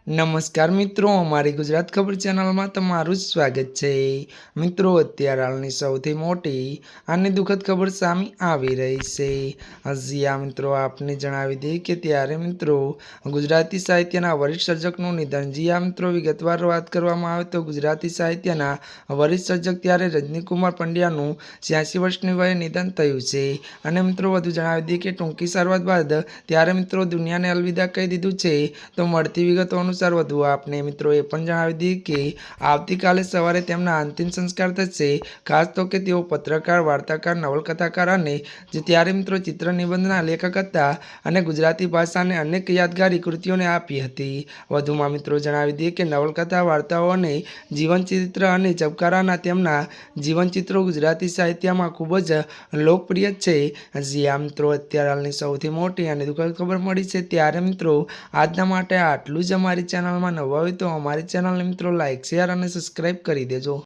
નમસ્કાર મિત્રો, અમારી ગુજરાત ખબર ચેનલમાં તમારું સ્વાગત છે। મિત્રો, અત્યારે હાલની સૌથી મોટી અને દુઃખદ ખબર સામે આવી રહી છે। હજી આ મિત્રો આપને જણાવી દઈએ કે ત્યારે મિત્રો ગુજરાતી સાહિત્યના વરિષ્ઠ સર્જકનું નિધન। જી આ મિત્રો વિગતવાર વાત કરવામાં આવે તો ગુજરાતી સાહિત્યના વરિષ્ઠ સર્જક ત્યારે રજનીકુમાર પંડ્યાનું 86 વર્ષની વયે નિધન થયું છે। અને મિત્રો વધુ જણાવી દઈએ કે ટૂંકી સારવાર બાદ ત્યારે મિત્રો દુનિયાને અલવિદા કહી દીધું છે। તો મળતી વિગતો અનુસાર વધુ આપને મિત્રો એ પણ જણાવી દઈએ કે આવતીકાલે સવારે તેમના અંતિમ સંસ્કાર થશે। ખાસ તો કે તેઓ પત્રકાર, વાર્તાકાર, નવલકથાકાર અને જે ત્યારે મિત્રો ચિત્ર નિબંધના લેખક હતા અને ગુજરાતી ભાષાને અનેક યાદગારી કૃતિઓને આપી હતી। વધુમાં મિત્રો જણાવી દઈએ કે નવલકથા, વાર્તાઓ અને જીવનચિત્ર અને ચબકારાના તેમના જીવનચિત્રો ગુજરાતી સાહિત્યમાં ખૂબ જ લોકપ્રિય છે। હજી આ મિત્રો અત્યારે હાલની સૌથી મોટી અને દુઃખદ ખબર મળી છે। ત્યારે મિત્રો આજના માટે આટલું જ। અમારી ચેનલમાં નવા હોય તો અમારી ચેનલને મિત્રો લાઇક, શેર અને સબસ્ક્રાઈબ કરી દેજો।